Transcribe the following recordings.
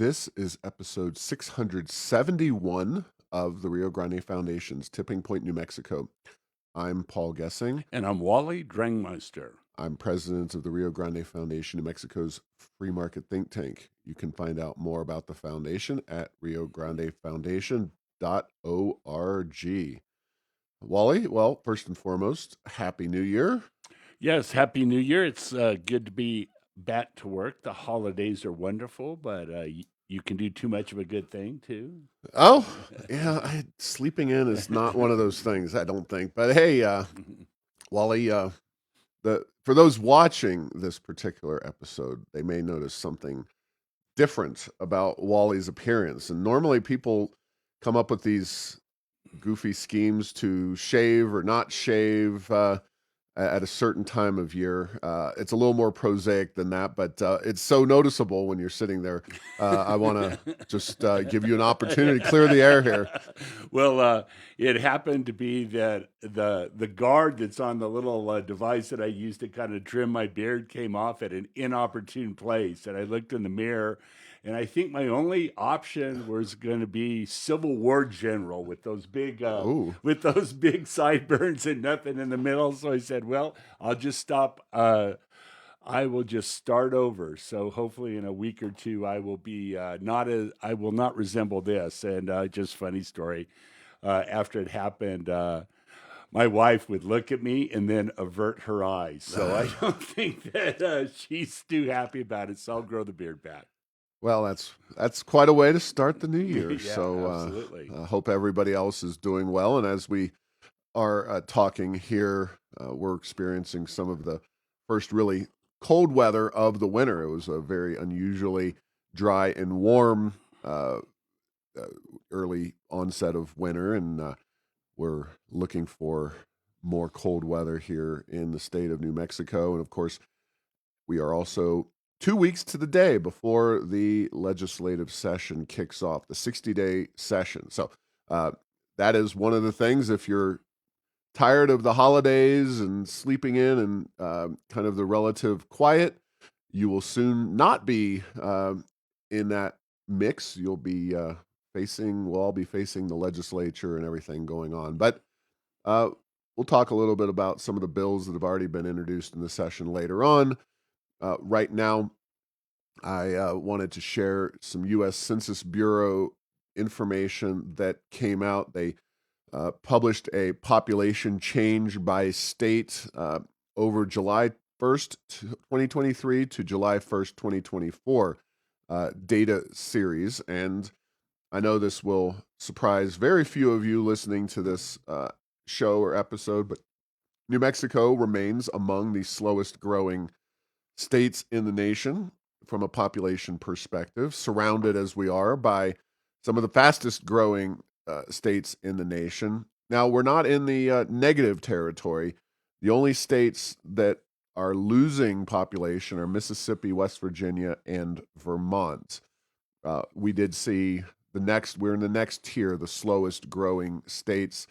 This is episode 671 of the Rio Grande Foundation's Tipping Point, New Mexico. I'm Paul Gessing. And I'm Wally Drangmeister. I'm president of the Rio Grande Foundation, New Mexico's free market think tank. You can find out more about the foundation at riograndefoundation.org. Wally, well, first and foremost, Happy New Year. Yes, Happy New Year. It's good to be back to work. The holidays are wonderful, but you can do too much of a good thing, too. Oh, yeah, sleeping in is not one of those things, I don't think. But hey, Wally, for those watching this particular episode, they may notice something different about Wally's appearance. And normally people come up with these goofy schemes to shave or not shave at a certain time of year. It's a little more prosaic than that, but it's so noticeable when you're sitting there. I want to just give you an opportunity to clear the air here. Well, it happened to be that the guard that's on the little device that I used to kind of trim my beard came off at an inopportune place, and I looked in the mirror. And I think my only option was going to be Civil War general with those big Ooh. sideburns and nothing in the middle. So I said, "Well, I'll just stop. I will just start over. So hopefully, in a week or two, I will be I will not resemble this." And just funny story. After it happened, my wife would look at me and then avert her eyes. So I don't think that she's too happy about it. So I'll grow the beard back. Well, that's quite a way to start the new year. Yeah, So absolutely. I hope everybody else is doing well. And as we are talking here, we're experiencing some of the first really cold weather of the winter. It was a very unusually dry and warm early onset of winter, and we're looking for more cold weather here in the state of New Mexico. And of course, we are also 2 weeks to the day before the legislative session kicks off, the 60-day session. So that is one of the things. If you're tired of the holidays and sleeping in and kind of the relative quiet, you will soon not be in that mix. You'll be we'll all be facing the legislature and everything going on. But we'll talk a little bit about some of the bills that have already been introduced in the session later on. Right now, I wanted to share some U.S. Census Bureau information that came out. They published a population change by state over July 1st, 2023 to July 1st, 2024 data series. And I know this will surprise very few of you listening to this show or episode, but New Mexico remains among the slowest growing states in the nation from a population perspective, surrounded as we are by some of the fastest growing states in the nation. Now, we're not in the negative territory. The only states that are losing population are Mississippi, West Virginia, and Vermont. We did see we're in the next tier, the slowest growing states.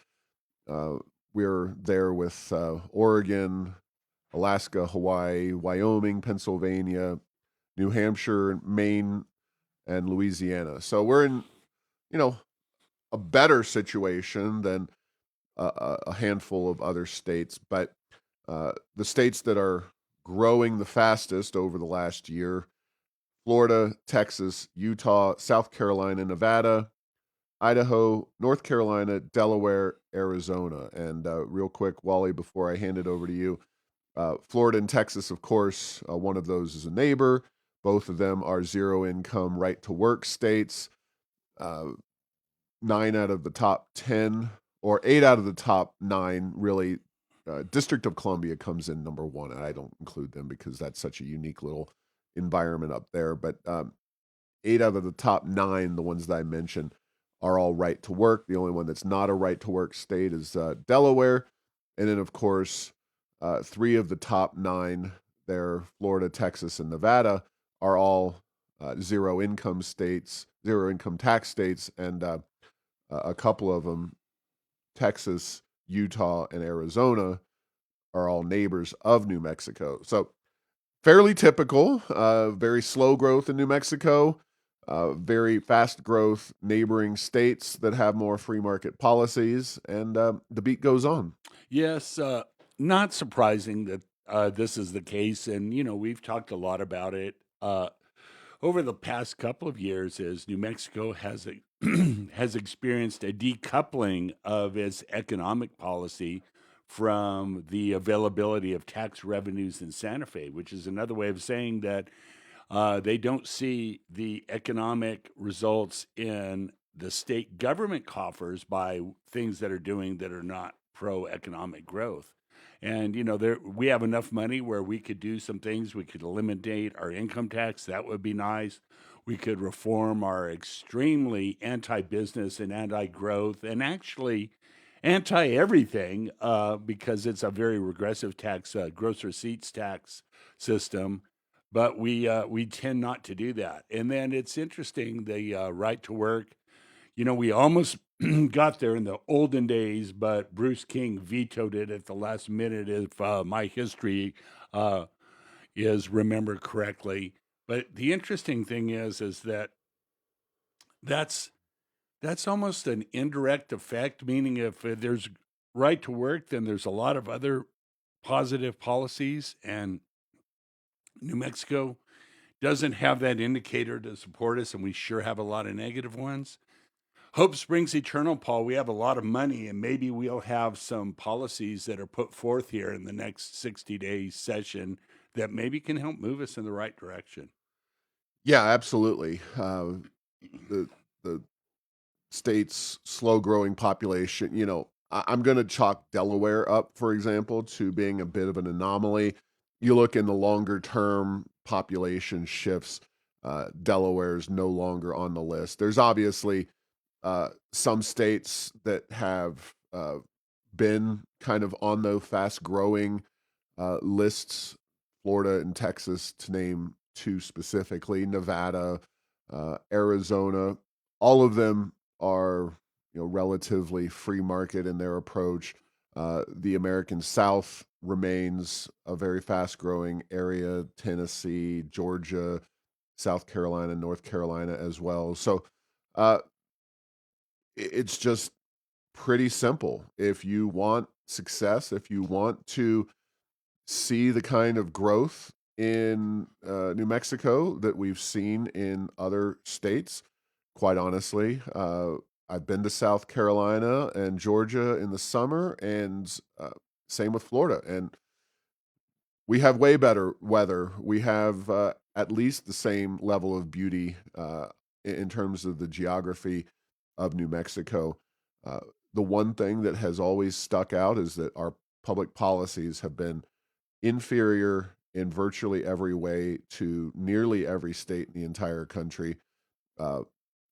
We're there with Oregon, Alaska, Hawaii, Wyoming, Pennsylvania, New Hampshire, Maine, and Louisiana. So we're in, a better situation than a handful of other states. But the states that are growing the fastest over the last year: Florida, Texas, Utah, South Carolina, Nevada, Idaho, North Carolina, Delaware, Arizona. And real quick, Wally, before I hand it over to you, Florida and Texas, of course, one of those is a neighbor. Both of them are zero-income, right-to-work states. 9 out of the top 10, or 8 out of the top 9, really. District of Columbia comes in number 1, and I don't include them because that's such a unique little environment up there. But 8 out of the top 9, the ones that I mentioned, are all right-to-work. The only one that's not a right-to-work state is Delaware. And then, of course, 3 of the top 9 there, Florida, Texas, and Nevada, are all zero-income states, zero-income tax states, and a couple of them, Texas, Utah, and Arizona, are all neighbors of New Mexico. So fairly typical, very slow growth in New Mexico. very fast growth neighboring states that have more free market policies, and the beat goes on. Yes, not surprising that this is the case, and we've talked a lot about it over the past couple of years. As New Mexico has has experienced a decoupling of its economic policy from the availability of tax revenues in Santa Fe, which is another way of saying that they don't see the economic results in the state government coffers by things that are doing that are not pro economic growth. And there we have enough money where we could do some things. We could eliminate our income tax. That would be nice. We could reform our extremely anti-business and anti-growth, and actually anti-everything, because it's a very regressive tax, gross receipts tax system, but we tend not to do that. And then it's interesting, the right to work. We almost got there in the olden days, but Bruce King vetoed it at the last minute, if my history uh, is remembered correctly. But the interesting thing is that that's that's almost an indirect effect, meaning if there's right to work, then there's a lot of other positive policies, and New Mexico doesn't have that indicator to support us, and we sure have a lot of negative ones. Hope springs eternal, Paul. We have a lot of money, and maybe we'll have some policies that are put forth here in the next 60-day session that maybe can help move us in the right direction. Yeah, absolutely. The the state's slow growing population, I'm going to chalk Delaware up, for example, to being a bit of an anomaly. You look in the longer term population shifts, Delaware is no longer on the list. There's obviously some states that have been kind of on the fast growing lists, Florida and Texas, to name two specifically, Nevada, Arizona. All of them are relatively free market in their approach. The American South remains a very fast growing area, Tennessee, Georgia, South Carolina, North Carolina as well. So uh, it's just pretty simple. If you want success, if you want to see the kind of growth in New Mexico that we've seen in other states, quite honestly, I've been to South Carolina and Georgia in the summer, and same with Florida. And we have way better weather. We have at least the same level of beauty in terms of the geography of New Mexico. Uh, the one thing that has always stuck out is that our public policies have been inferior in virtually every way to nearly every state in the entire country. Uh,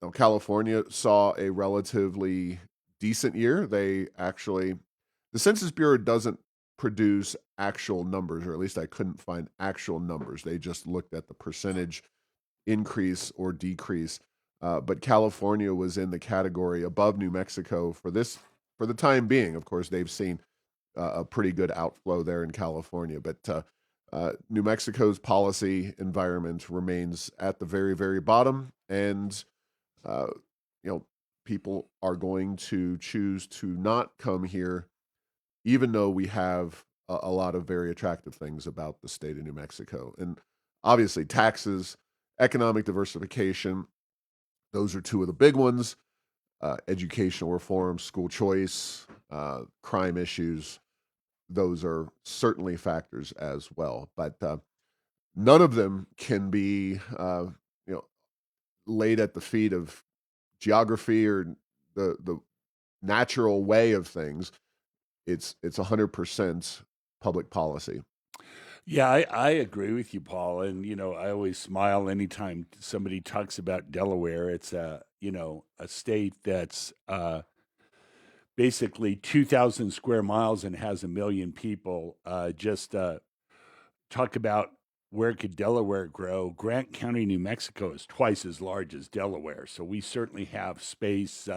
Now, California saw a relatively decent year. The Census Bureau doesn't produce actual numbers, or at least I couldn't find actual numbers. They just looked at the percentage increase or decrease. But California was in the category above New Mexico for the time being. Of course, they've seen a pretty good outflow there in California, but New Mexico's policy environment remains at the very, very bottom, and uh, you know, people are going to choose to not come here, even though we have a lot of very attractive things about the state of New Mexico. And obviously, taxes, economic diversification, those are two of the big ones. Educational reform, school choice, crime issues, those are certainly factors as well. But none of them can be, you know, laid at the feet of geography or the natural way of things. It's 100% public policy. Yeah, I agree with you, Paul. And I always smile anytime somebody talks about Delaware. It's a state that's basically 2,000 square miles and has 1 million people. Just talk about where could Delaware grow. Grant County, New Mexico is twice as large as Delaware, so we certainly have space.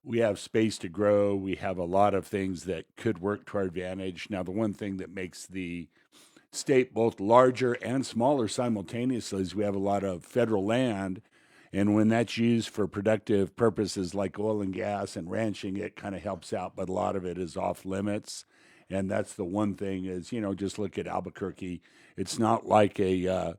We have space to grow. We have a lot of things that could work to our advantage. Now, the one thing that makes the state both larger and smaller simultaneously is we have a lot of federal land, And when that's used for productive purposes like oil and gas and ranching, it kind of helps out, but a lot of it is off limits. And that's the one thing is, just look at Albuquerque. It's not like a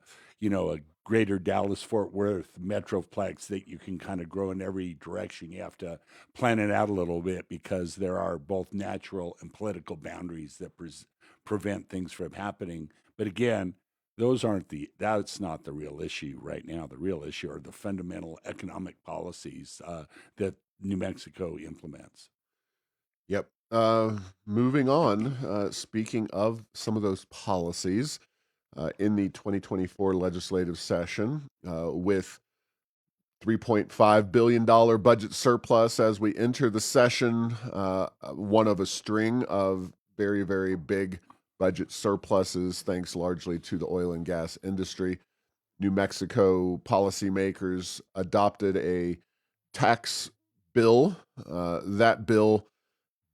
greater Dallas Fort Worth metroplex that you can kind of grow in every direction. You have to plan it out a little bit because there are both natural and political boundaries that prevent things from happening. But again, that's not the real issue right now. The real issue are the fundamental economic policies that New Mexico implements. Yep. Moving on, speaking of some of those policies, in the 2024 legislative session, with $3.5 billion budget surplus as we enter the session, one of a string of very, very big budget surpluses, thanks largely to the oil and gas industry. New Mexico policymakers adopted a tax bill. That bill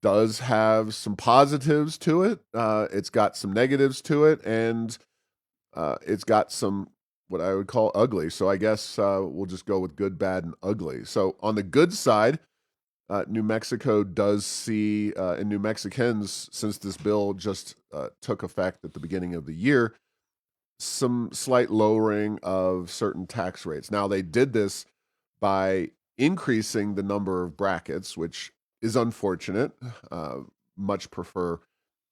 does have some positives to it. It's got some negatives to it, and it's got some what I would call ugly. So I guess we'll just go with good, bad, and ugly. So on the good side, New Mexico does see, and New Mexicans, since this bill just took effect at the beginning of the year, some slight lowering of certain tax rates. Now, they did this by increasing the number of brackets, which is unfortunate. Much prefer,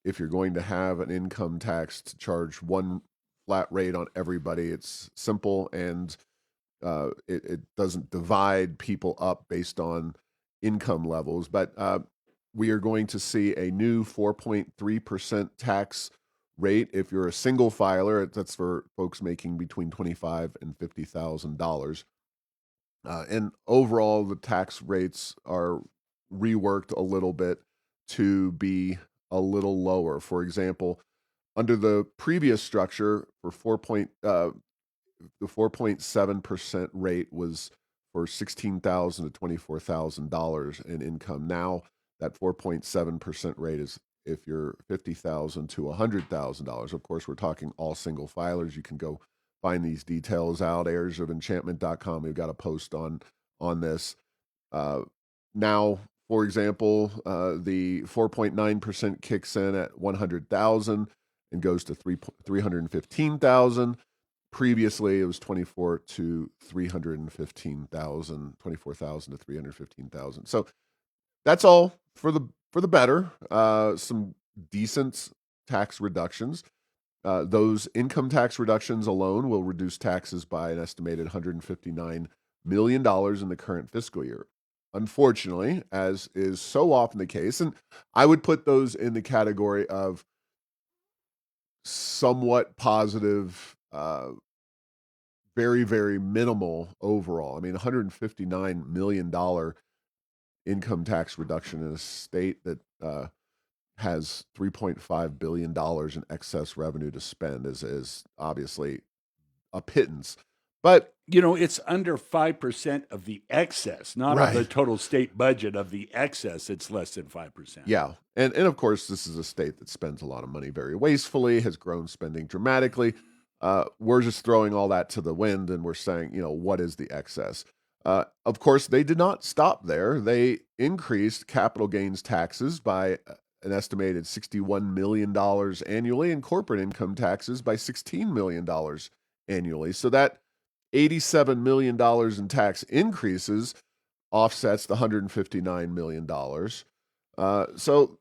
if you're going to have an income tax, to charge one flat rate on everybody. It's simple, and it doesn't divide people up based on income levels. But we are going to see a new 4.3% tax rate if you're a single filer. That's for folks making between $25,000 and $50,000. And overall, the tax rates are reworked a little bit to be a little lower. For example, under the previous structure, the 4.7% rate was for $16,000 to $24,000 in income. Now that 4.7% rate is if you're $50,000 to $100,000. Of course, we're talking all single filers. You can go find these details out, heirsofenchantment.com. We've got a post on this. Now, for example, the 4.9% kicks in at 100,000 and goes to 315,000. Previously, it was 24 to 315,000, 24,000 to 315,000. So that's all for the better. Some decent tax reductions. Those income tax reductions alone will reduce taxes by an estimated $159 million in the current fiscal year. Unfortunately, as is so often the case, and I would put those in the category of somewhat positive, very, very minimal overall. I mean, $159 million income tax reduction in a state that has $3.5 billion in excess revenue to spend is obviously a pittance. But it's under 5% of the excess, not of the right. total state budget. Of the excess, it's less than 5%. Yeah. And of course, this is a state that spends a lot of money very wastefully, has grown spending dramatically. We're just throwing all that to the wind, and we're saying, what is the excess? Of course, they did not stop there. They increased capital gains taxes by an estimated $61 million annually, and corporate income taxes by $16 million annually. So that $87 million in tax increases offsets the $159 million. So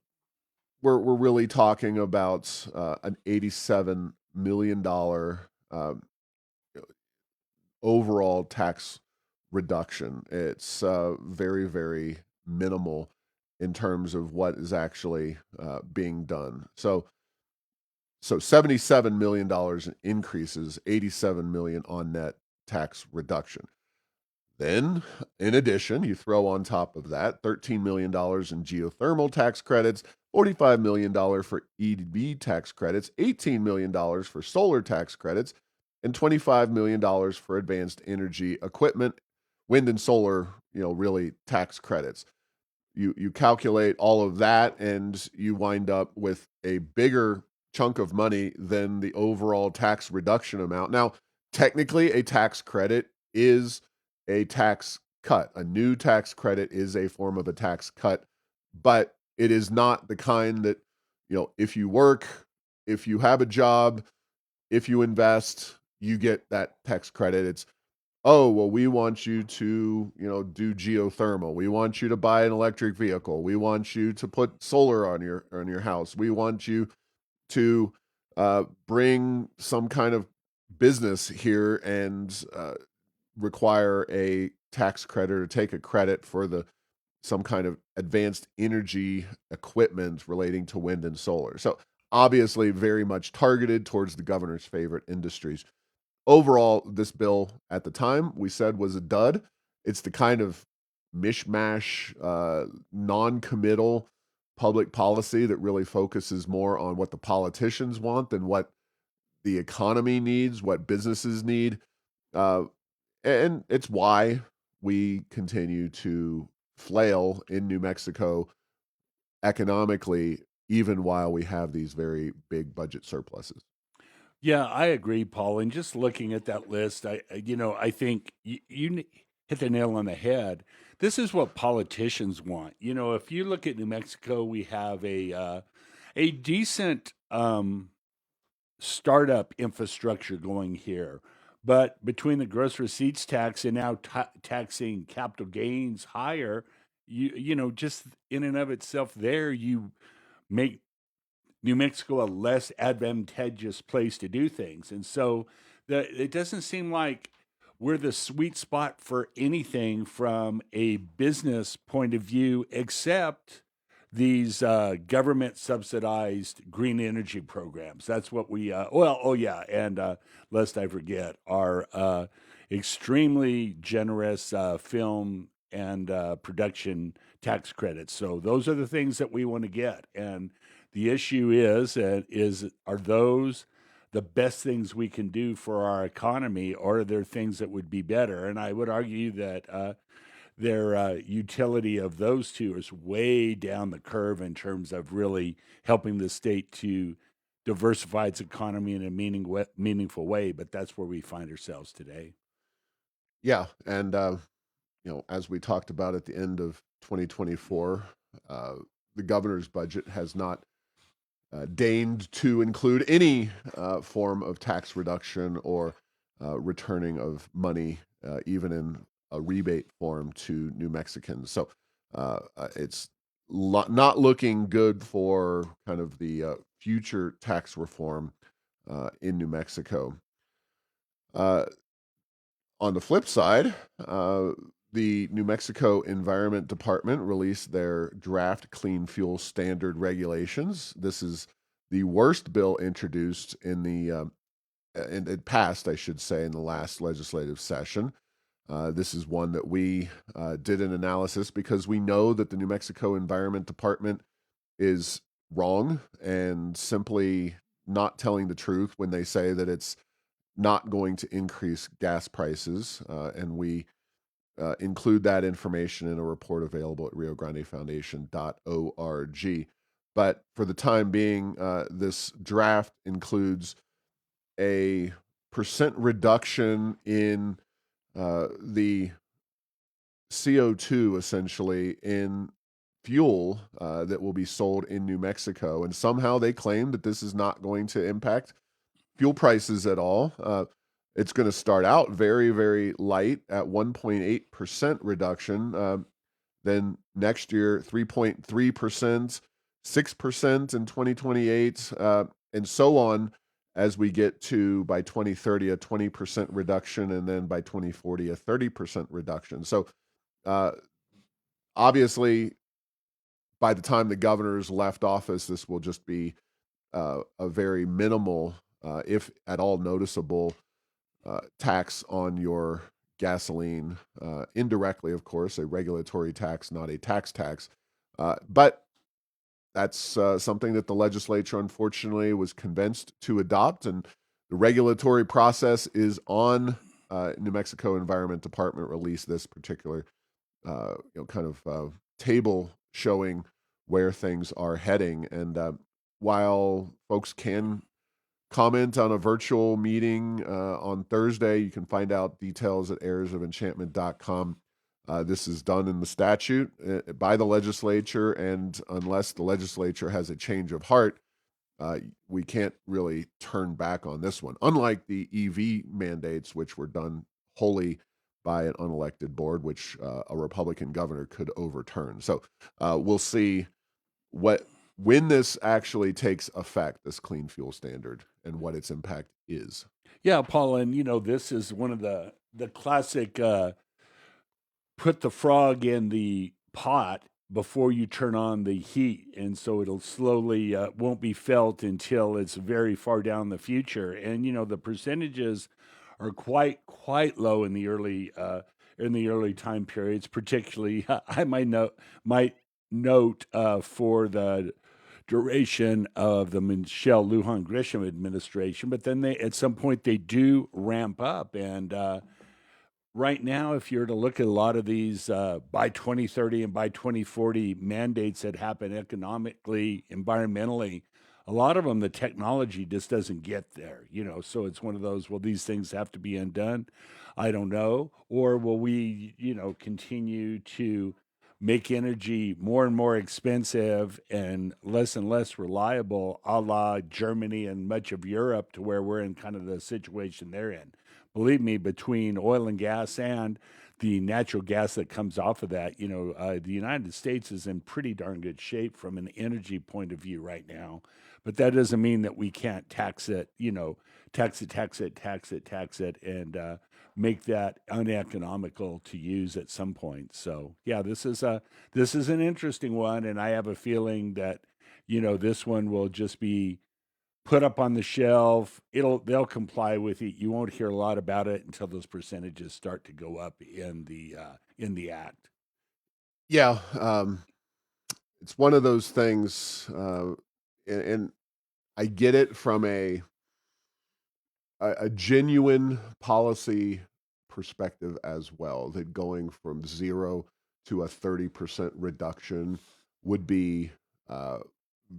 we're really talking about an $87 million overall tax reduction. It's very, very minimal in terms of what is actually being done. So $77 million in increases, $87 million on net tax reduction. Then, in addition, you throw on top of that $13 million in geothermal tax credits, $45 million for EV tax credits, $18 million for solar tax credits, and $25 million for advanced energy equipment, wind and solar, really tax credits. You calculate all of that, and you wind up with a bigger chunk of money than the overall tax reduction amount. Now, technically, a tax credit is a tax cut. A new tax credit is a form of a tax cut, but it is not the kind that, if you work, if you have a job, if you invest, you get that tax credit. It's, oh, well, we want you to, do geothermal. We want you to buy an electric vehicle. We want you to put solar on your house. We want you to bring some kind of business here and require a tax credit or take a credit for the some kind of advanced energy equipment relating to wind and solar. So obviously very much targeted towards the governor's favorite industries. Overall, this bill at the time we said was a dud. It's the kind of mishmash, non-committal public policy that really focuses more on what the politicians want than what the economy needs, what businesses need. Uh, and it's why we continue to flail in New Mexico economically, even while we have these very big budget surpluses. Yeah, I agree, Paul. And just looking at that list, I think hit the nail on the head. This is what politicians want. If you look at New Mexico, we have a decent startup infrastructure going here. But between the gross receipts tax and now taxing capital gains higher, just in and of itself, there you make New Mexico a less advantageous place to do things. And so it doesn't seem like we're the sweet spot for anything from a business point of view, except these government subsidized green energy programs. That's what oh, yeah. And lest I forget, our extremely generous film and production tax credits. So those are the things that we want to get. And the issue are those the best things we can do for our economy, or are there things that would be better? And I would argue that their utility of those two is way down the curve in terms of really helping the state to diversify its economy in a meaningful way. But that's where we find ourselves today. Yeah, and as we talked about at the end of 2024, uh, the governor's budget has not deigned to include any form of tax reduction or returning of money, even in a rebate form to New Mexicans. So it's not looking good for kind of the future tax reform in New Mexico. Uh, on the flip side, the New Mexico Environment Department released their draft clean fuel standard regulations. This is the worst bill introduced and it passed, I should say, in the last legislative session. This is one that we did an analysis because we know that the New Mexico Environment Department is wrong and simply not telling the truth when they say that it's not going to increase gas prices. And we include that information in a report available at riograndefoundation.org. But for the time being, this draft includes a percent reduction in the CO2 essentially in fuel that will be sold in New Mexico. And somehow they claim that this is not going to impact fuel prices at all. It's going to start out very, very light at 1.8% reduction. Then next year, 3.3%, 6% in 2028, and so on as we get to, by 2030, a 20% reduction, and then by 2040, a 30% reduction. So uh, obviously, by the time the governor's left office, this will just be a very minimal, if at all noticeable, tax on your gasoline, indirectly, of course, a regulatory tax, not a tax. But that's something that the legislature, unfortunately, was convinced to adopt, and the regulatory process is on. New Mexico Environment Department released this particular, kind of table showing where things are heading, and while folks can comment on a virtual meeting on Thursday. You can find out details at heirsofenchantment.com. This is done in the statute by the legislature, and unless the legislature has a change of heart, we can't really turn back on this one. Unlike the EV mandates, which were done wholly by an unelected board, which a Republican governor could overturn. So we'll see when this actually takes effect, this clean fuel standard, and what its impact is. Yeah, Paul, and this is one of the classic put the frog in the pot before you turn on the heat, and so it'll slowly won't be felt until it's very far down the future. And the percentages are quite low in the early time periods, particularly I might note for the duration of the Michelle Lujan Grisham administration, but then at some point they do ramp up. And right now, if you're to look at a lot of these by 2030 and by 2040 mandates that happen economically, environmentally, a lot of them, the technology just doesn't get there, So it's one of those, will these things have to be undone? I don't know. Or will we, continue to make energy more and more expensive and less reliable, a la Germany and much of Europe, to where we're in kind of the situation they're in? Believe me, between oil and gas and the natural gas that comes off of that, the United States is in pretty darn good shape from an energy point of view right now. But that doesn't mean that we can't tax it, tax it, and make that uneconomical to use at some point. So yeah, this is an interesting one, and I have a feeling that this one will just be put up on the shelf. They'll comply with it. You won't hear a lot about it until those percentages start to go up in the act. Yeah, it's one of those things, and I get it from a genuine policy perspective as well. That going from 0 to a 30% reduction would be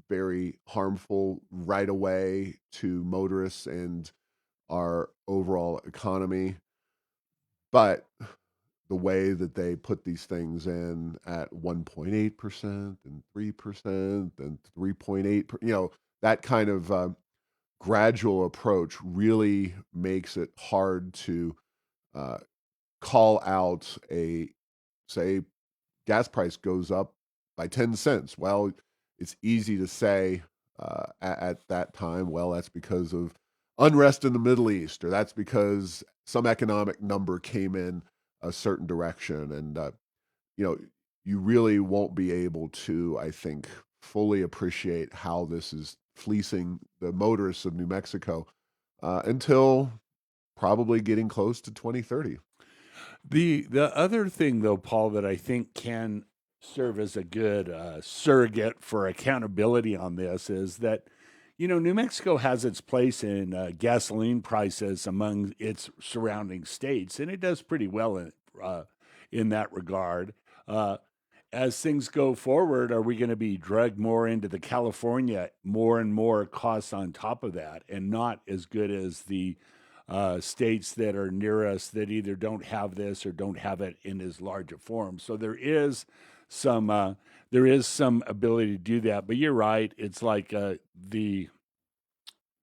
very harmful right away to motorists and our overall economy. But the way that they put these things in at 1.8% and 3% and 3.8, that kind of gradual approach really makes it hard to uh, call out say, gas price goes up by 10 cents. Well, it's easy to say at that time, well, that's because of unrest in the Middle East, or that's because some economic number came in a certain direction. And, you know, you really won't be able to, I think, fully appreciate how this is fleecing the motorists of New Mexico until probably getting close to 2030. The other thing, though, Paul, that I think can serve as a good surrogate for accountability on this is that New Mexico has its place in gasoline prices among its surrounding states, and it does pretty well in that regard. Uh, as things go forward, are we going to be dragged more into the California, more and more costs on top of that, and not as good as the states that are near us that either don't have this or don't have it in as large a form? So some there is some ability to do that. But you're right; it's like the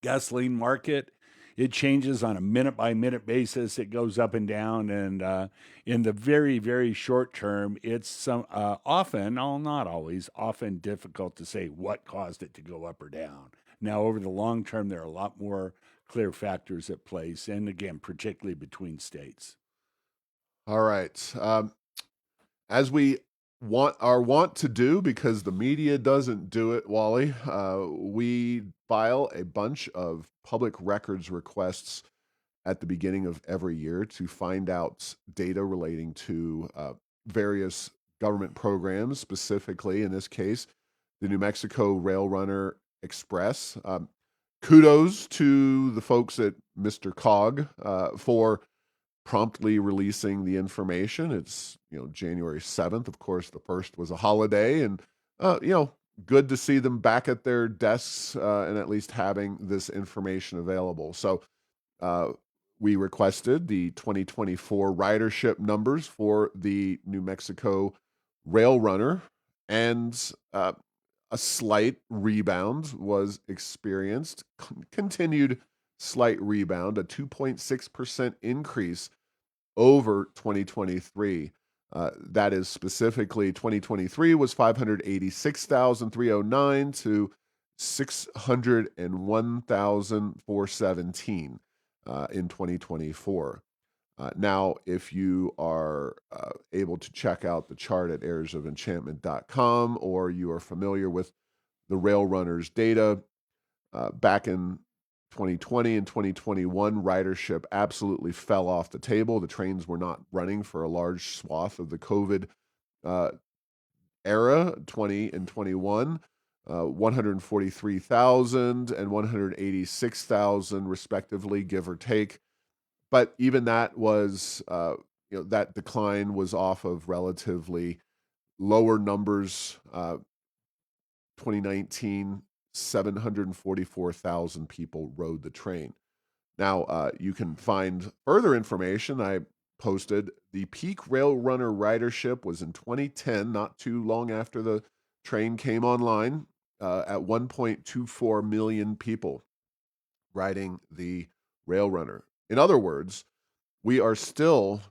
gasoline market. It changes on a minute by minute basis. It goes up and down, and in the very, very short term, it's often, oh, not always, often difficult to say what caused it to go up or down. Now, over the long term, there are a lot more clear factors at place, and again, particularly between states. All right. As we want to do, because the media doesn't do it, Wally, we file a bunch of public records requests at the beginning of every year to find out data relating to various government programs, specifically in this case, the New Mexico RailRunner Express. Kudos to the folks at Mr. Cog for promptly releasing the information. It's January 7th. Of course, the first was a holiday, and good to see them back at their desks and at least having this information available. So uh, we requested the 2024 ridership numbers for the New Mexico RailRunner, and a slight rebound was experienced, continued slight rebound, a 2.6% increase over 2023. That is specifically 2023 was 586,309 to 601,417 in 2024. Now, if you are able to check out the chart at airsofenchantment.com, or you are familiar with the RailRunner's data, back in 2020 and 2021, ridership absolutely fell off the table. The trains were not running for a large swath of the COVID uh, era, 20 and 21. 143,000 and 186,000 respectively, give or take. But even that was, that decline was off of relatively lower numbers. 2019, 744,000 people rode the train. Now, you can find further information. I posted the peak RailRunner ridership was in 2010, not too long after the train came online, at 1.24 million people riding the RailRunner. In other words, we are still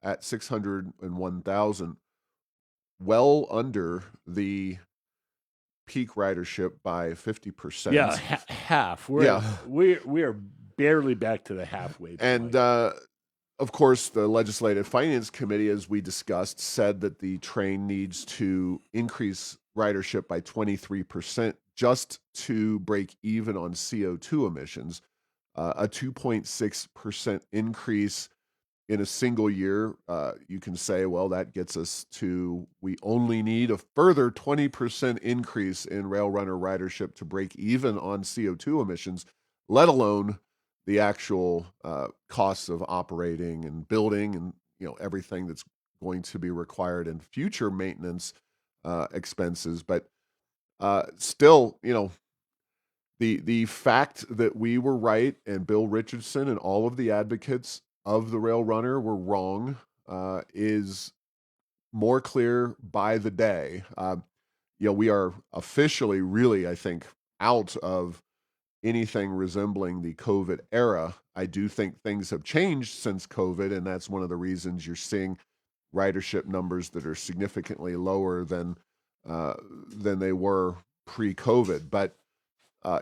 at 601,000, well under the peak ridership by 50%. Yeah, half. Yeah. We are barely back to the halfway point. And of course, the Legislative Finance Committee, as we discussed, said that the train needs to increase ridership by 23% just to break even on CO2 emissions. A 2.6% increase in a single year, you can say, well, that gets us to, we only need a further 20% increase in RailRunner ridership to break even on CO2 emissions, let alone the actual costs of operating and building and everything that's going to be required in future maintenance expenses. But still, the fact that we were right and Bill Richardson and all of the advocates of the RailRunner were wrong is more clear by the day. We are officially, really, I think, out of anything resembling the COVID era. I do think things have changed since COVID, and that's one of the reasons you're seeing ridership numbers that are significantly lower than they were pre-COVID. But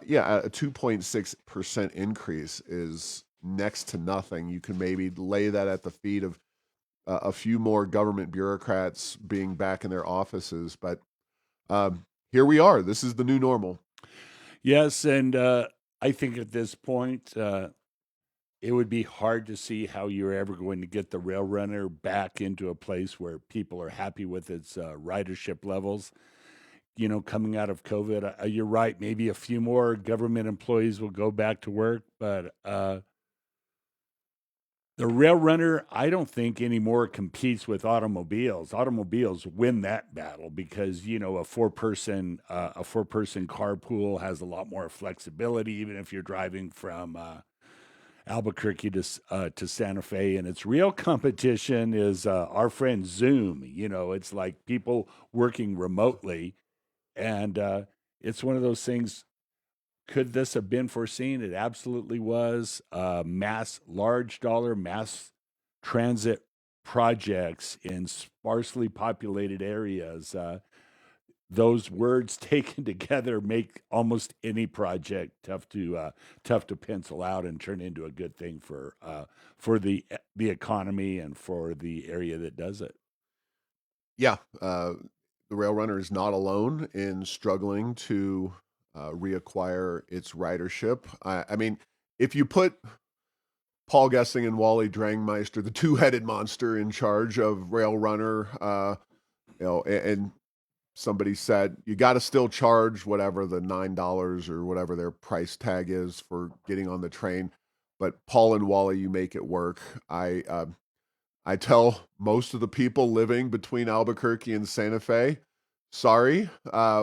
yeah, a 2.6% increase is next to nothing. You can maybe lay that at the feet of a few more government bureaucrats being back in their offices. But here we are. This is the new normal. Yes, and I think at this point, it would be hard to see how you're ever going to get the RailRunner back into a place where people are happy with its ridership levels. Coming out of COVID, you're right. Maybe a few more government employees will go back to work, but the RailRunner, I don't think anymore competes with automobiles. Automobiles win that battle because a four-person carpool has a lot more flexibility, even if you're driving from Albuquerque to Santa Fe. And its real competition is our friend Zoom. It's like people working remotely, and it's one of those things. Could this have been foreseen? It absolutely was. Large dollar mass transit projects in sparsely populated areas. Those words taken together make almost any project tough to pencil out and turn into a good thing for the economy and for the area that does it. Yeah, the RailRunner is not alone in struggling to reacquire its ridership. I mean, if you put Paul Gessing and Wally Drangmeister, the two-headed monster, in charge of RailRunner, and somebody said you got to still charge whatever the $9 or whatever their price tag is for getting on the train, but Paul and Wally, you make it work. I tell most of the people living between Albuquerque and Santa Fe, sorry.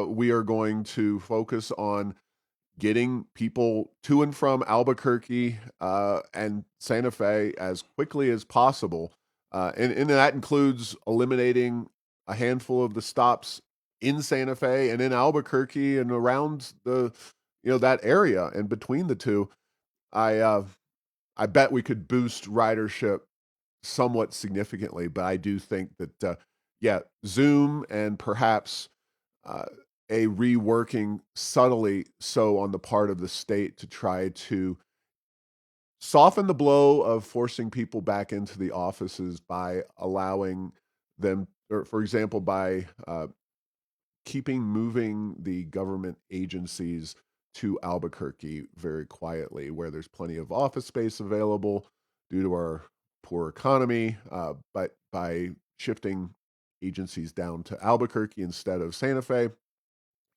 We are going to focus on getting people to and from Albuquerque and Santa Fe as quickly as possible. And that includes eliminating a handful of the stops in Santa Fe and in Albuquerque and around that area and between the two. I uh, I bet we could boost ridership somewhat significantly, but I do think that yeah, Zoom and perhaps uh, a reworking subtly so on the part of the state to try to soften the blow of forcing people back into the offices by allowing them, or for example, by keeping moving the government agencies to Albuquerque very quietly, where there's plenty of office space available due to our poor economy. But by shifting agencies down to Albuquerque instead of Santa Fe,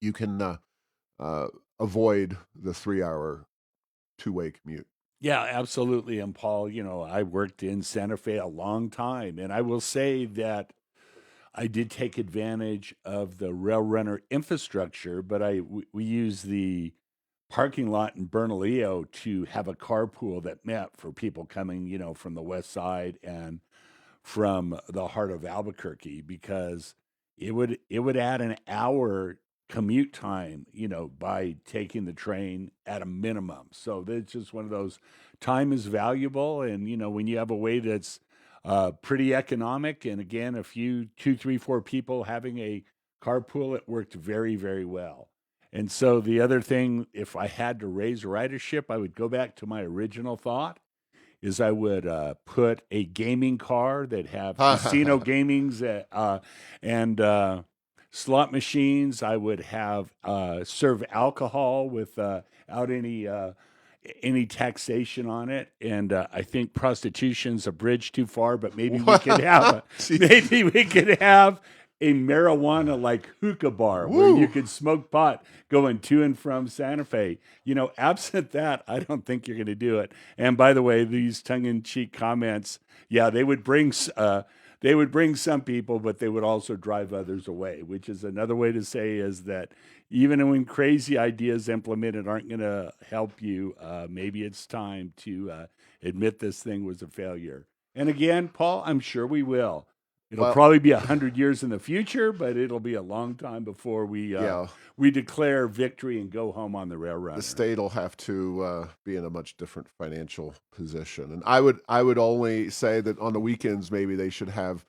you can uh, avoid the 3 hour two-way commute. Yeah, absolutely. And Paul, I worked in Santa Fe a long time, and I will say that I did take advantage of the RailRunner infrastructure, but we use the parking lot in Bernalillo to have a carpool that met for people coming, from the west side and from the heart of Albuquerque, because it would add an hour commute time, by taking the train at a minimum. So that's just one of those, time is valuable, and when you have a way that's pretty economic, and again, a few, two, three, four people having a carpool, it worked very, very well. And so the other thing, if I had to raise ridership, I would go back to my original thought, is I would put a gaming car that have casino gamings and slot machines. I would have serve alcohol without any taxation on it, and I think prostitution's a bridge too far. But maybe we could have Jeez. a marijuana like hookah bar where you Woo. could smoke pot going to and from Santa Fe. Absent that, I don't think you're going to do it. And by the way, these tongue-in-cheek comments, yeah, they would bring some people, but they would also drive others away, which is another way to say is that even when crazy ideas implemented aren't going to help you, maybe it's time to admit this thing was a failure. And again, Paul, I'm sure we will. It'll Well, probably be 100 years in the future, but it'll be a long time before yeah, we declare victory and go home on the rail the runner. state will have to be in a much different financial position. And I would only say that on the weekends maybe they should have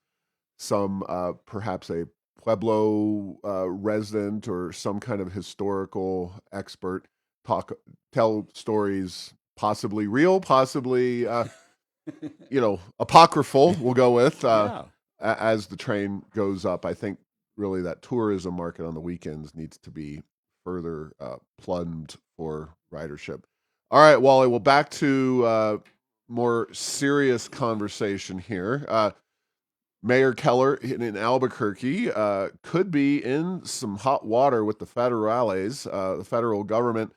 some perhaps a Pueblo resident or some kind of historical expert talk tell stories, possibly real, possibly apocryphal. We'll go with Yeah. as the train goes up. I think really that tourism market on the weekends needs to be further plumbed for ridership. All right, Wally. Well, back to more serious conversation here. Mayor Keller in Albuquerque could be in some hot water with the federales, the federal government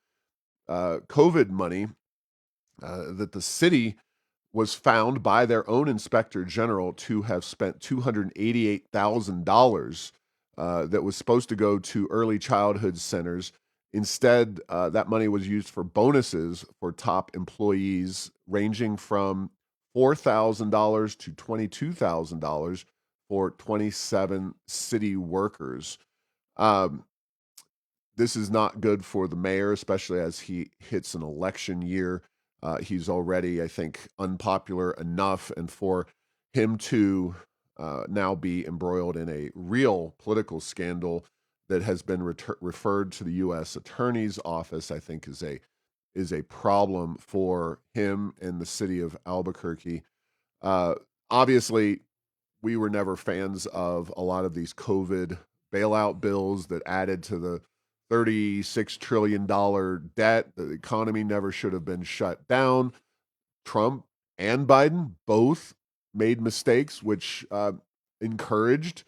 COVID money that the city was found by their own inspector general to have spent $288,000 that was supposed to go to early childhood centers. Instead, that money was used for bonuses for top employees, ranging from $4,000 to $22,000 for 27 city workers. Um, this is not good for the mayor, especially as he hits an election year. He's already, I think, unpopular enough, and for him to now be embroiled in a real political scandal that has been referred to the U.S. Attorney's Office, I think, is a problem for him and the city of Albuquerque. Uh, Obviously, we were never fans of a lot of these COVID bailout bills that added to the $36 trillion debt. The economy never should have been shut down. Trump and Biden both made mistakes, which encouraged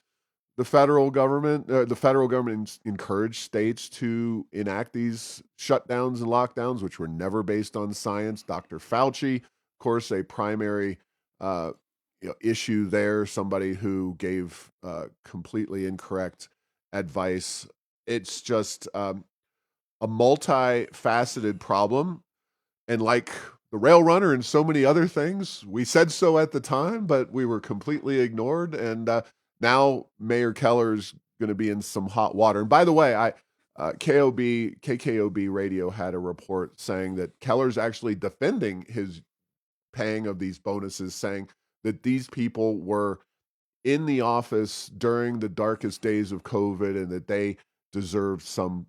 the federal government. The federal government encouraged states to enact these shutdowns and lockdowns, which were never based on science. Dr. Fauci, of course, a primary uh, issue there. Somebody who gave completely incorrect advice. It's just a multifaceted problem. And like the RailRunner and so many other things, we said so at the time, but we were completely ignored. And now Mayor Keller's going to be in some hot water. And by the way, KKOB radio had a report saying that Keller's actually defending his paying of these bonuses, saying that these people were in the office during the darkest days of COVID and that they deserved some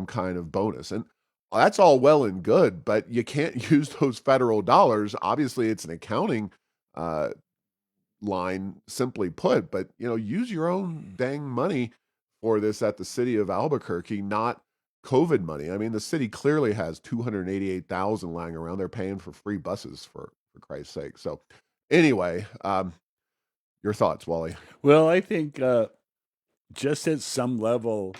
kind of bonus. And that's all well and good, but you can't use those federal dollars. Obviously, it's an accounting uh, line, simply put, but use your own dang money for this at the city of Albuquerque, not COVID money. I mean, the city clearly has 288,000 lying around. They're paying for free buses for Christ's sake. So, anyway, your thoughts, Wally? Well, I think just at some level,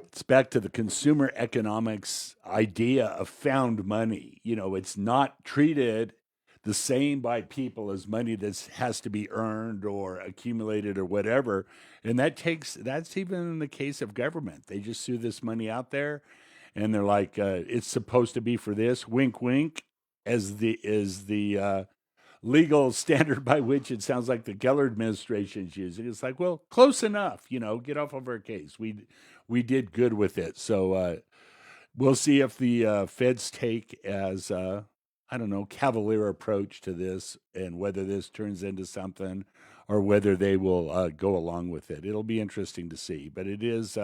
it's back to the consumer economics idea of found money. It's not treated the same by people as money that has to be earned or accumulated or whatever. And that's even in the case of government. They just threw this money out there and they're like, it's supposed to be for this, wink, wink, as the legal standard by which it sounds like the Keller administration is using. It's like, well, close enough, get off of our case. We did good with it. So we'll see if the feds take as I don't know, cavalier approach to this, and whether this turns into something, or whether they will go along with it. It'll be interesting to see. But it is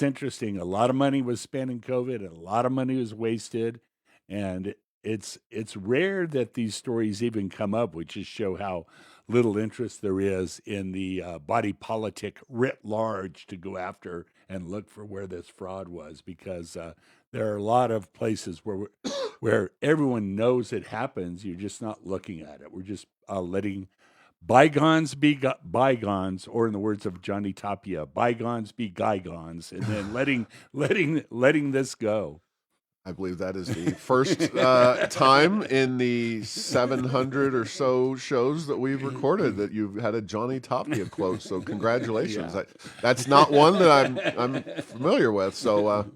interesting. A lot of money was spent in COVID, and a lot of money was wasted, and it's rare that these stories even come up, which just show how little interest there is in the body politic writ large to go after and look for where this fraud was, because there are a lot of places where everyone knows it happens. You're just not looking at it. We're just letting bygones be bygones, or in the words of Johnny Tapia, bygones be guygons, and then letting this go. I believe that is the first time in the 700 or so shows that we've recorded that you've had a Johnny Tapia quote. So congratulations. Yeah. That's not one that I'm familiar with. So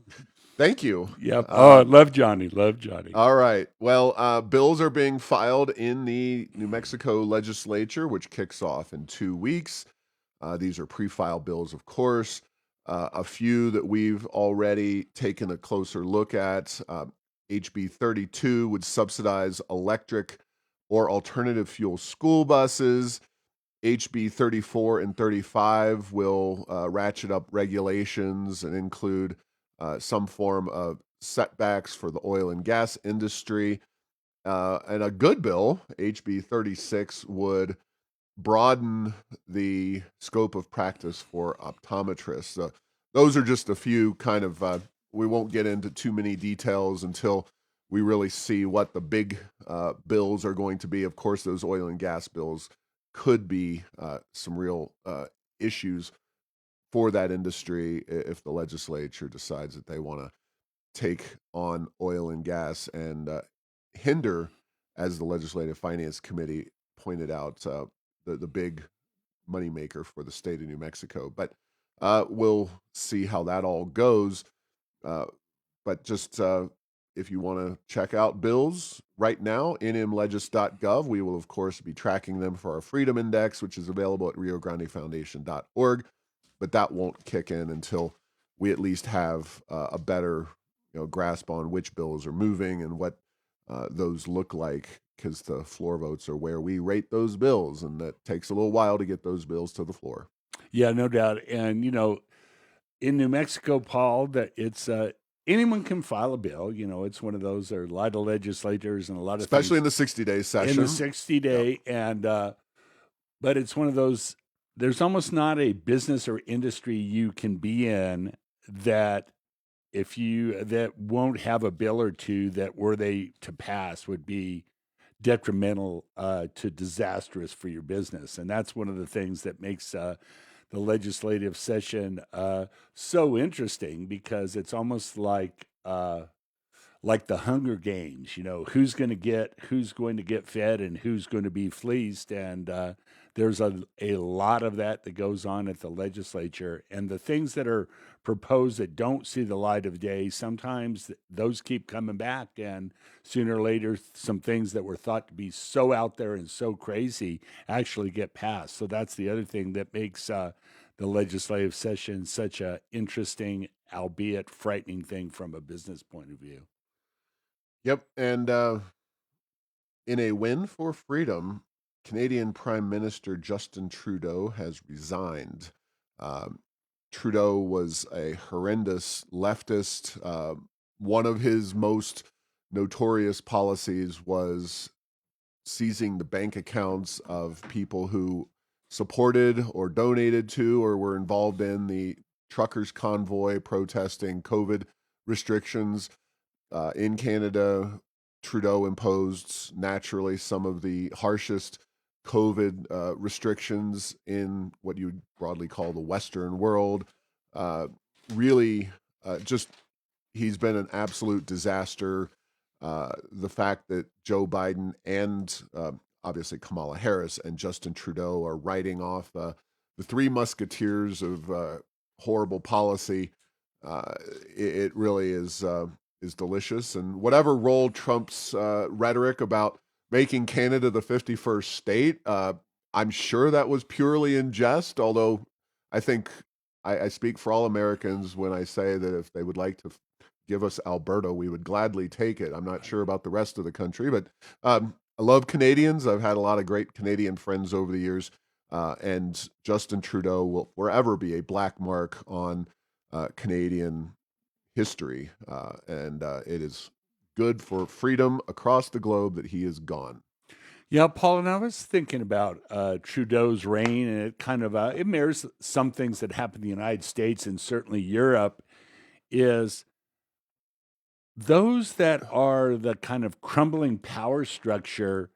thank you. Yep. Oh, love Johnny. Love Johnny. All right. Well, bills are being filed in the New Mexico legislature, which kicks off in 2 weeks. These are pre-filed bills, of course. A few that we've already taken a closer look at. HB 32 would subsidize electric or alternative fuel school buses. HB 34 and 35 will ratchet up regulations and include some form of setbacks for the oil and gas industry. And a good bill, HB 36, would broaden the scope of practice for optometrists. Those are just a few kind of, we won't get into too many details until we really see what the big bills are going to be. Of course, those oil and gas bills could be some real issues for that industry if the legislature decides that they want to take on oil and gas and hinder, as the Legislative Finance Committee pointed out, the big moneymaker for the state of New Mexico. But we'll see how that all goes. But just if you want to check out bills right now, nmlegis.gov, we will, of course, be tracking them for our Freedom Index, which is available at riograndefoundation.org. But that won't kick in until we at least have a better grasp on which bills are moving and what those look like, because the floor votes are where we rate those bills, and that takes a little while to get those bills to the floor. Yeah, no doubt. And in New Mexico, Paul, that it's anyone can file a bill. It's one of those. There are a lot of legislators and a lot of especially things in the 60-day session. in the 60-day, and but it's one of those. There's almost not a business or industry you can be in that that won't have a bill or two that, were they to pass, would be detrimental to disastrous for your business. And that's one of the things that makes the legislative session so interesting, because it's almost like like the Hunger Games. Who's going to get fed and who's going to be fleeced, and there's a lot of that that goes on at the legislature, and the things that are proposed that don't see the light of day, sometimes those keep coming back, and sooner or later, some things that were thought to be so out there and so crazy actually get passed. So that's the other thing that makes the legislative session such a interesting, albeit frightening thing from a business point of view. Yep. And in a win for freedom, Canadian Prime Minister Justin Trudeau has resigned. Um, Trudeau was a horrendous leftist. One of his most notorious policies was seizing the bank accounts of people who supported or donated to or were involved in the truckers' convoy protesting COVID restrictions in Canada. Trudeau imposed naturally some of the harshest COVID restrictions in what you would broadly call the Western world. Uh, really, just he's been an absolute disaster. The fact that Joe Biden and obviously Kamala Harris and Justin Trudeau are writing off the three musketeers of horrible policy, uh, it really is delicious. And whatever role Trump's rhetoric about making Canada the 51st state, I'm sure that was purely in jest. Although I think I speak for all Americans when I say that if they would like to give us Alberta, we would gladly take it. I'm not sure about the rest of the country, but I love Canadians. I've had a lot of great Canadian friends over the years, and Justin Trudeau will forever be a black mark on Canadian history, and it is good for freedom across the globe that he is gone. Yeah, Paul, and I was thinking about Trudeau's reign, and it mirrors some things that happened in the United States and certainly Europe. Is those that are the kind of crumbling power structure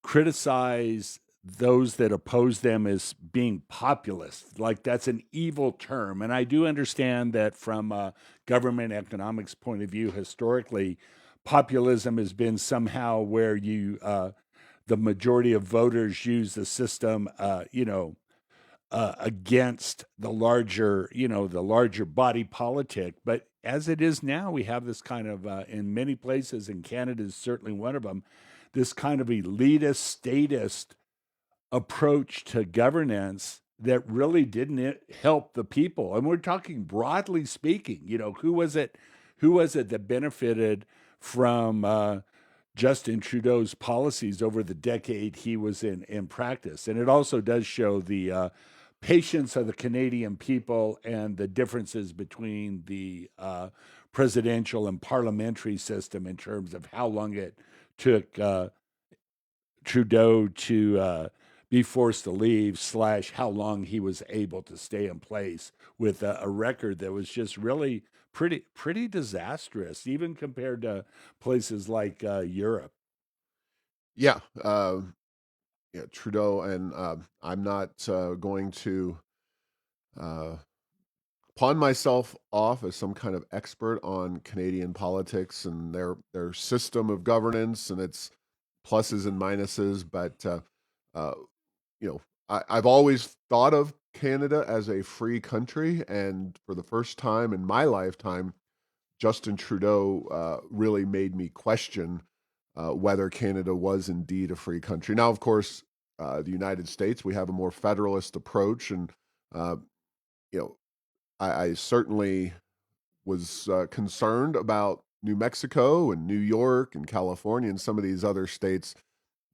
criticize those that oppose them as being populist. Like that's an evil term. And I do understand that from a government economics point of view, historically, populism has been somehow where the majority of voters use the system, against the larger body politic. But as it is now, we have this kind of, in many places, and Canada is certainly one of them, this kind of elitist, statist approach to governance that really didn't help the people. And we're talking broadly speaking. Who was it? Who was it that benefited from Justin Trudeau's policies over the decade he was in practice? And it also does show the patience of the Canadian people and the differences between the presidential and parliamentary system in terms of how long it took Trudeau to be forced to leave, slash how long he was able to stay in place with a record that was just really pretty disastrous, even compared to places like Europe. Yeah, yeah, Trudeau, and I'm not going to uh, pawn myself off as some kind of expert on Canadian politics and their system of governance and its pluses and minuses, but uh, I've always thought of Canada as a free country, and for the first time in my lifetime, Justin Trudeau really made me question whether Canada was indeed a free country. Now, of course, the United States, we have a more federalist approach, and uh, you know, I certainly was concerned about New Mexico and New York and California and some of these other states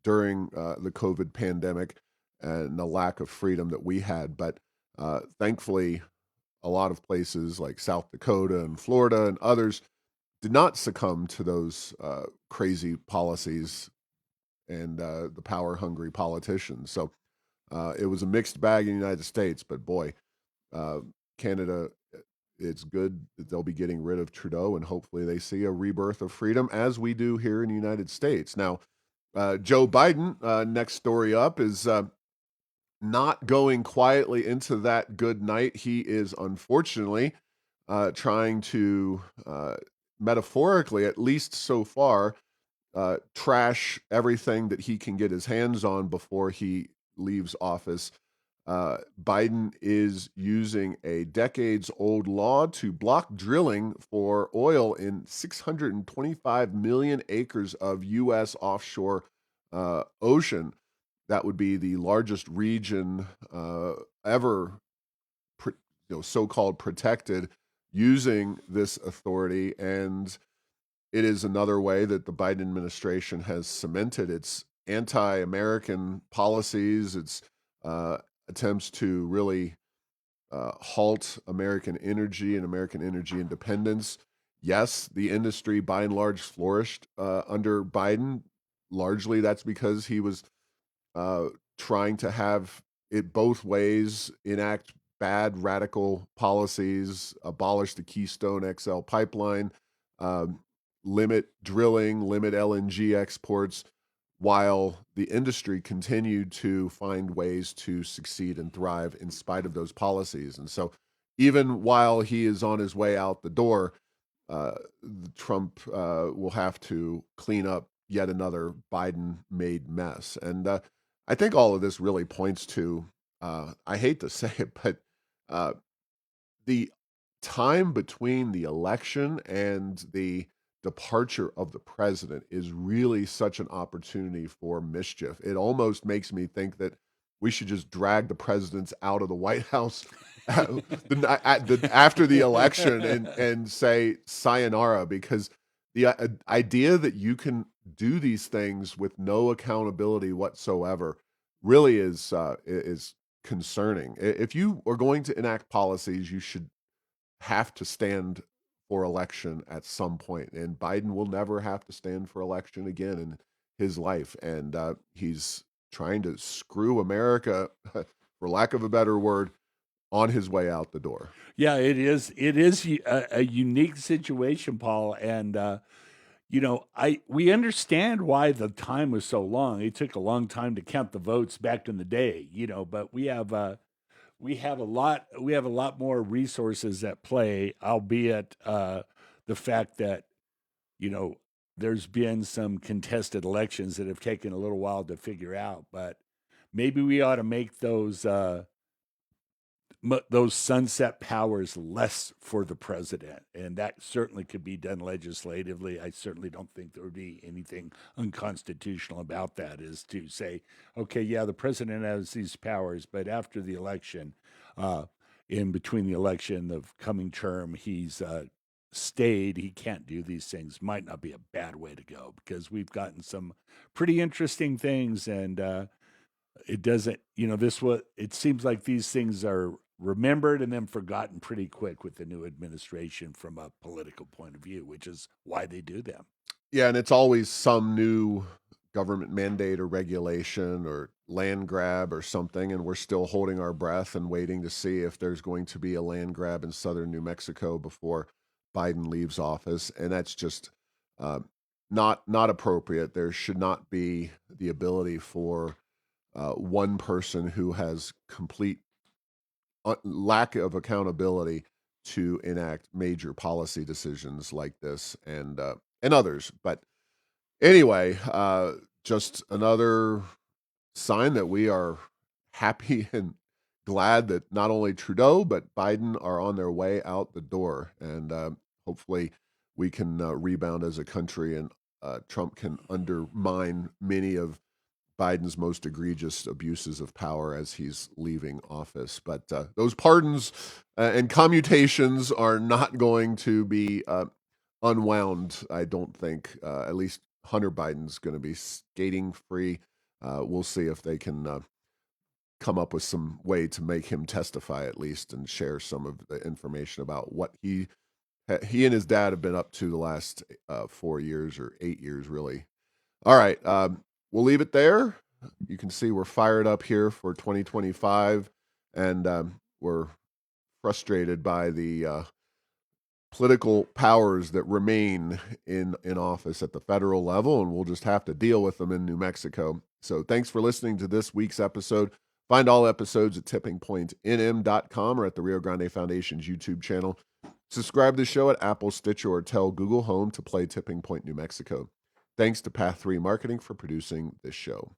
during the COVID pandemic and the lack of freedom that we had. But thankfully, a lot of places like South Dakota and Florida and others did not succumb to those crazy policies and the power hungry politicians. So it was a mixed bag in the United States, but boy, uh, Canada, it's good that they'll be getting rid of Trudeau and hopefully they see a rebirth of freedom as we do here in the United States. Now, Joe Biden, next story up, is not going quietly into that good night. He is unfortunately trying to metaphorically, at least so far, trash everything that he can get his hands on before he leaves office. Biden is using a decades-old law to block drilling for oil in 625 million acres of U.S. offshore ocean. That would be the largest region ever, so-called protected, using this authority. And it is another way that the Biden administration has cemented its anti-American policies, its attempts to really halt American energy and American energy independence. Yes, the industry by and large flourished under Biden. Largely, that's because he was uh, trying to have it both ways, enact bad radical policies, abolish the Keystone XL pipeline, um, limit drilling, limit LNG exports, while the industry continued to find ways to succeed and thrive in spite of those policies. And so, even while he is on his way out the door, uh, Trump will have to clean up yet another Biden made mess. And I think all of this really points to, I hate to say it, but uh, the time between the election and the departure of the president is really such an opportunity for mischief. It almost makes me think that we should just drag the presidents out of the White House after the election and say sayonara, because the idea that you can do these things with no accountability whatsoever really is concerning. If you are going to enact policies, you should have to stand for election at some point, and Biden will never have to stand for election again in his life. And he's trying to screw America, for lack of a better word, on his way out the door. Yeah, it is. It is a unique situation, Paul, and I we understand why the time was so long. It took a long time to count the votes back in the day, but we have a lot more resources at play, albeit the fact that you know there's been some contested elections that have taken a little while to figure out. But maybe we ought to make those sunset powers less for the president, and that certainly could be done legislatively. I certainly don't think there would be anything unconstitutional about that. Is to say, okay, yeah, the president has these powers, but after the election, uh, in between the election, the coming term, he's stayed. He can't do these things. Might not be a bad way to go because we've gotten some pretty interesting things, and it doesn't, this what it seems like these things are remembered and then forgotten pretty quick with the new administration from a political point of view, which is why they do them. Yeah, and it's always some new government mandate or regulation or land grab or something, and we're still holding our breath and waiting to see if there's going to be a land grab in southern New Mexico before Biden leaves office, and that's just uh, not appropriate. There should not be the ability for one person who has complete lack of accountability to enact major policy decisions like this and others. But anyway, just another sign that we are happy and glad that not only Trudeau but Biden are on their way out the door, and hopefully we can rebound as a country, and Trump can undermine many of Biden's most egregious abuses of power as he's leaving office. But those pardons and commutations are not going to be unwound, I don't think. At least Hunter Biden's going to be skating free. We'll see if they can come up with some way to make him testify at least and share some of the information about what he and his dad have been up to the last 4 years or 8 years, really. All right. We'll leave it there. You can see we're fired up here for 2025, and we're frustrated by the political powers that remain in office at the federal level, and we'll just have to deal with them in New Mexico. So thanks for listening to this week's episode. Find all episodes at tippingpointnm.com or at the Rio Grande Foundation's YouTube channel. Subscribe to the show at Apple, Stitcher, or tell Google Home to play Tipping Point New Mexico. Thanks to Path 3 Marketing for producing this show.